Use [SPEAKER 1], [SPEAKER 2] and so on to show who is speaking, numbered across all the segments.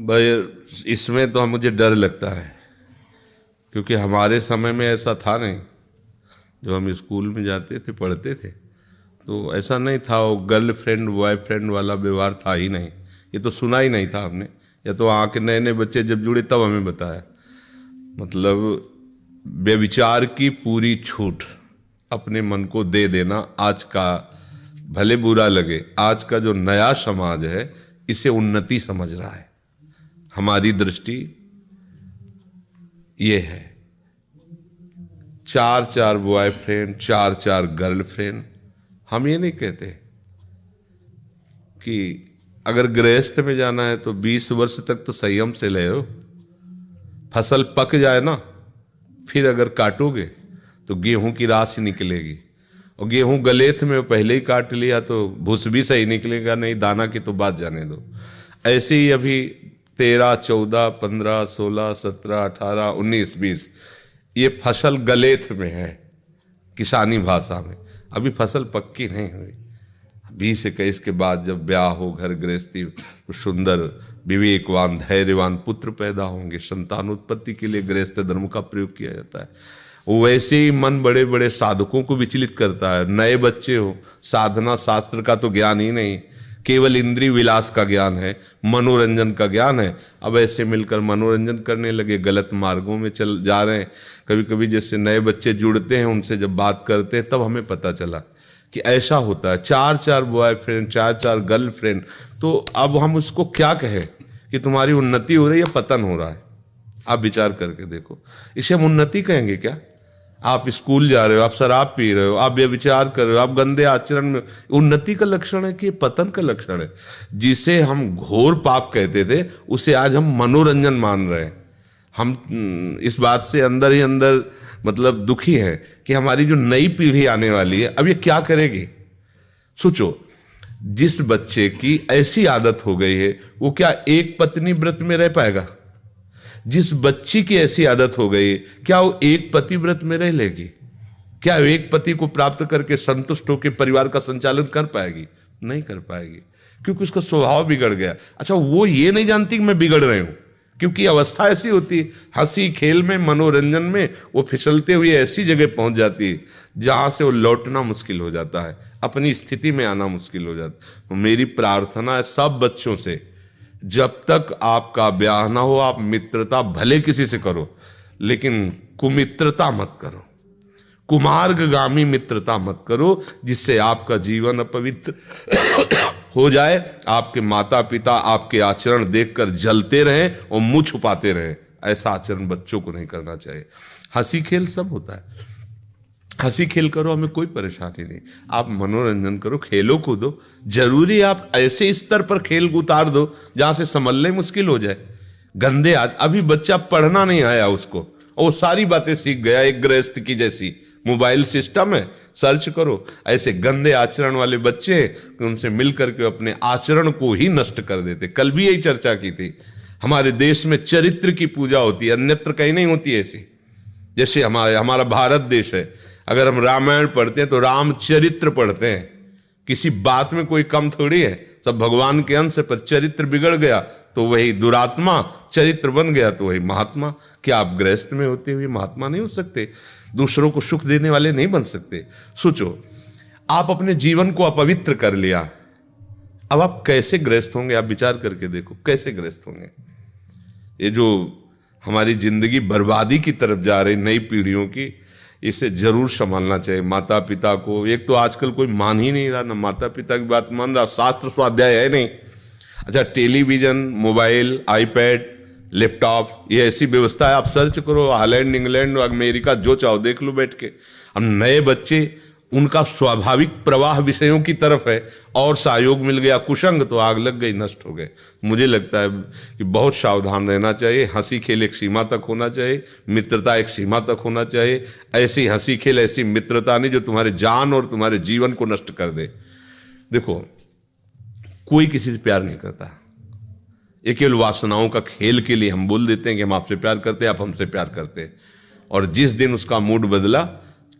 [SPEAKER 1] भाई इसमें तो मुझे डर लगता है, क्योंकि हमारे समय में ऐसा था नहीं। जब हम स्कूल में जाते थे, पढ़ते थे, तो ऐसा नहीं था। वो गर्लफ्रेंड बॉयफ्रेंड वाला व्यवहार था ही नहीं। ये तो सुना ही नहीं था हमने, या तो आके नए नए बच्चे जब जुड़े तब हमें बताया। मतलब व्यभिचार की पूरी छूट, अपने मन को दे देना। आज का, भले बुरा लगे, आज का जो नया समाज है इसे उन्नति समझ रहा है। हमारी दृष्टि ये है, 4 बॉयफ्रेंड, 4 गर्लफ्रेंड। हम ये नहीं कहते कि अगर गृहस्थ में जाना है तो 20 वर्ष तक तो संयम से ले हो। फसल पक जाए ना, फिर अगर काटोगे तो गेहूं की रास ही निकलेगी। और गेहूं गलेथ में पहले ही काट लिया तो भूस भी सही निकलेगा, नहीं दाना की तो बात जाने दो। ऐसे ही अभी 13, 14, 15, 16, 17, 18, 19, 20 ये फसल गलेथ में है किसानी भाषा में। अभी फसल पक्की नहीं हुई। 20-21 के बाद जब ब्याह हो, घर गृहस्थी, तो सुंदर विवेकवान धैर्यवान पुत्र पैदा होंगे। संतानोत्पत्ति के लिए गृहस्थ धर्म का प्रयोग किया जाता है। वैसे ही मन बड़े बड़े साधकों को विचलित करता है। नए बच्चे हो, साधना शास्त्र का तो ज्ञान ही नहीं, केवल इंद्रिय विलास का ज्ञान है, मनोरंजन का ज्ञान है। अब ऐसे मिलकर मनोरंजन करने लगे, गलत मार्गों में चल जा रहे हैं। कभी कभी जैसे नए बच्चे जुड़ते हैं, उनसे जब बात करते हैं तब हमें पता चला कि ऐसा होता है। 4 बॉयफ्रेंड, 4 गर्लफ्रेंड। तो अब हम उसको क्या कहें कि तुम्हारी उन्नति हो रही है, पतन हो रहा है? आप विचार करके देखो, इसे हम उन्नति कहेंगे क्या? आप स्कूल जा रहे हो, आप शराब पी रहे हो, आप व्यभिचार कर रहे हो, आप गंदे आचरण में, उन्नति का लक्षण है कि पतन का लक्षण है? जिसे हम घोर पाप कहते थे उसे आज हम मनोरंजन मान रहे हैं। हम इस बात से अंदर ही अंदर मतलब दुखी है कि हमारी जो नई पीढ़ी आने वाली है अब ये क्या करेगी। सोचो, जिस बच्चे की ऐसी आदत हो गई है वो क्या एक पत्नी व्रत में रह पाएगा? जिस बच्ची की ऐसी आदत हो गई, क्या वो एक पति व्रत में रह लेगी? क्या वो एक पति को प्राप्त करके संतुष्ट होकर परिवार का संचालन कर पाएगी? नहीं कर पाएगी, क्योंकि उसका स्वभाव बिगड़ गया। अच्छा, वो ये नहीं जानती कि मैं बिगड़ रही हूं, क्योंकि अवस्था ऐसी होती है, हंसी खेल में, मनोरंजन में वो फिसलते हुए ऐसी जगह पहुंच जाती है जहां से वो लौटना मुश्किल हो जाता है, अपनी स्थिति में आना मुश्किल हो जाता है। तो मेरी प्रार्थना है सब बच्चों से, जब तक आपका ब्याह ना हो आप मित्रता भले किसी से करो, लेकिन कुमित्रता मत करो, कुमार्गगामी मित्रता मत करो, जिससे आपका जीवन अपवित्र हो जाए। आपके माता पिता आपके आचरण देखकर जलते रहें और मुंह छुपाते रहें। ऐसा आचरण बच्चों को नहीं करना चाहिए। हंसी खेल सब होता है, हंसी खेल करो, हमें कोई परेशानी नहीं। आप मनोरंजन करो, खेलो कूदो। जरूरी आप ऐसे स्तर पर खेल उतार दो जहां से संभलने मुश्किल हो जाए। गंदे आज अभी बच्चा पढ़ना नहीं आया उसको, और सारी बातें सीख गया एक गृहस्थ की जैसी। मोबाइल सिस्टम है, सर्च करो। ऐसे गंदे आचरण वाले बच्चे हैं, उनसे मिलकर के अपने आचरण को ही नष्ट कर देते। कल भी यही चर्चा की थी। हमारे देश में चरित्र की पूजा होती है, अन्यत्र कहीं नहीं होती ऐसी। जैसे हमारा भारत देश है, अगर हम रामायण पढ़ते हैं तो रामचरित्र पढ़ते हैं। किसी बात में कोई कम थोड़ी है, सब भगवान के अंश है। पर चरित्र बिगड़ गया तो वही दुरात्मा, चरित्र बन गया तो वही महात्मा। क्या आप गृहस्थ में होते हुए महात्मा नहीं हो सकते? दूसरों को सुख देने वाले नहीं बन सकते? सोचो, आप अपने जीवन को अपवित्र कर लिया, अब आप कैसे गृहस्थ होंगे? आप विचार करके देखो, कैसे गृहस्थ होंगे? ये जो हमारी जिंदगी बर्बादी की तरफ जा रही नई पीढ़ियों की, इसे जरूर संभालना चाहिए। माता पिता को, एक तो आजकल कोई मान ही नहीं रहा, ना माता पिता की बात मान रहा, शास्त्र स्वाध्याय है नहीं। अच्छा, टेलीविजन, मोबाइल, आईपैड, लैपटॉप, ये ऐसी व्यवस्था है। आप सर्च करो, हॉलैंड, इंग्लैंड, अमेरिका, जो चाहो देख लो बैठ के। अब नए बच्चे, उनका स्वाभाविक प्रवाह विषयों की तरफ है, और सहयोग मिल गया कुसंग तो आग लग गई, नष्ट हो गए। मुझे लगता है कि बहुत सावधान रहना चाहिए। हंसी खेल एक सीमा तक होना चाहिए, मित्रता एक सीमा तक होना चाहिए। ऐसी हंसी खेल, ऐसी मित्रता नहीं जो तुम्हारे जान और तुम्हारे जीवन को नष्ट कर दे। देखो, कोई किसी से प्यार नहीं करता, ये केवल वासनाओं का खेल के लिए हम बोल देते हैं कि हम आपसे प्यार करते हैं, आप हमसे प्यार करते हैं। और जिस दिन उसका मूड बदला,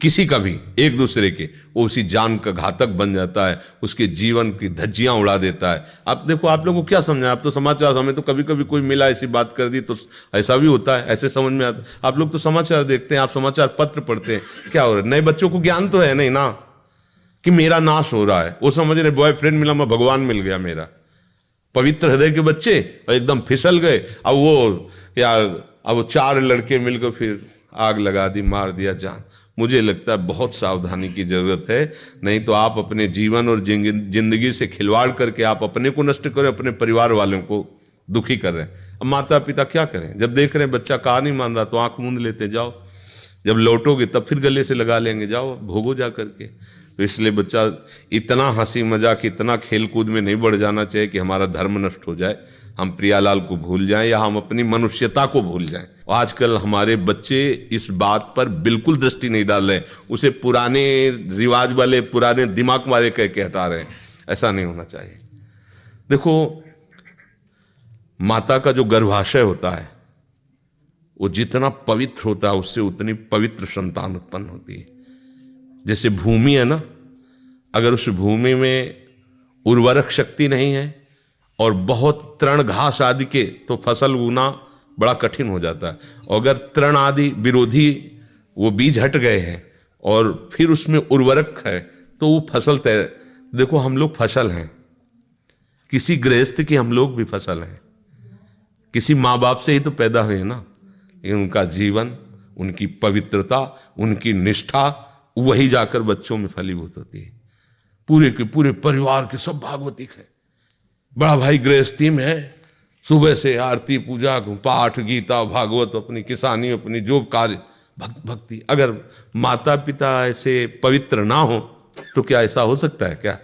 [SPEAKER 1] किसी का भी, एक दूसरे के, वो उसी जान का घातक बन जाता है, उसके जीवन की धज्जियां उड़ा देता है। आप देखो, आप लोगों को क्या समझा, आप तो समाचार, हमें तो कभी कभी कोई मिला ऐसी बात कर दी तो ऐसा भी होता है, ऐसे समझ में आता। आप लोग तो समाचार देखते हैं, आप समाचार पत्र पढ़ते हैं, क्या हो रहा है? नए बच्चों को ज्ञान तो है नहीं ना कि मेरा नाश हो रहा है। वो समझ रहे बॉयफ्रेंड मिला, मैं भगवान मिल गया मेरा। पवित्र हृदय के बच्चे एकदम फिसल गए। अब वो 4 लड़के मिलकर फिर आग लगा दी, मार दिया जान। मुझे लगता है बहुत सावधानी की जरूरत है, नहीं तो आप अपने जीवन और जिंदगी से खिलवाड़ करके आप अपने को नष्ट करें, अपने परिवार वालों को दुखी कर रहे हैं। अब माता पिता क्या करें, जब देख रहे हैं बच्चा कहा नहीं मान रहा तो आंख मूंद लेते, जाओ जब लौटोगे तब फिर गले से लगा लेंगे, जाओ भोगो जा करके। तो इसलिए बच्चा इतना हंसी मजाक, इतना खेल कूद में नहीं बढ़ जाना चाहिए कि हमारा धर्म नष्ट हो जाए, हम प्रियालाल को भूल जाएं या हम अपनी मनुष्यता को भूल जाएं। आजकल हमारे बच्चे इस बात पर बिल्कुल दृष्टि नहीं डाल रहे, उसे पुराने रिवाज वाले, पुराने दिमाग वाले कह के हटा रहे हैं। ऐसा नहीं होना चाहिए। देखो, माता का जो गर्भाशय होता है वो जितना पवित्र होता है उससे उतनी पवित्र संतान उत्पन्न होती है। जैसे भूमि है ना, अगर उस भूमि में उर्वरक शक्ति नहीं है और बहुत तृण घास आदि के, तो फसल उगना बड़ा कठिन हो जाता है। और अगर तृण आदि विरोधी वो बीज हट गए हैं और फिर उसमें उर्वरक है तो वो फसल तय। देखो, हम लोग फसल हैं, किसी गृहस्थ की हम लोग भी फसल हैं, किसी माँ बाप से ही तो पैदा हुए ना। लेकिन उनका जीवन, उनकी पवित्रता, उनकी निष्ठा, वही जाकर बच्चों में फलीभूत होती है। पूरे के पूरे परिवार के सब भागवतिक है। बड़ा भाई गृहस्थी में है, सुबह से आरती पूजा पाठ गीता भागवत, अपनी किसानी, अपनी जो कार्य भक्ति। अगर माता पिता ऐसे पवित्र ना हो तो क्या ऐसा हो सकता है क्या?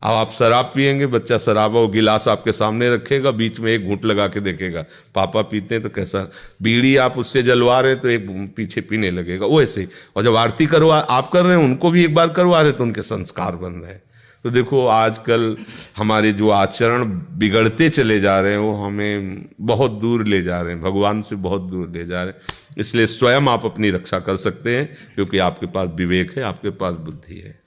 [SPEAKER 1] अब आप शराब पिएंगे, बच्चा शराबा वो गिलास आपके सामने रखेगा, बीच में एक घूंट लगा के देखेगा, पापा पीते हैं तो कैसा। बीड़ी आप उससे जलवा रहे तो एक पीछे पीने लगेगा, वो ऐसे। और जब आरती करवा आप कर रहे हैं, उनको भी एक बार करवा रहे तो उनके संस्कार बन रहे हैं। तो देखो, आजकल हमारे जो आचरण बिगड़ते चले जा रहे हैं वो हमें बहुत दूर ले जा रहे हैं, भगवान से बहुत दूर ले जा रहे हैं। इसलिए स्वयं आप अपनी रक्षा कर सकते हैं, क्योंकि आपके पास विवेक है, आपके पास बुद्धि है।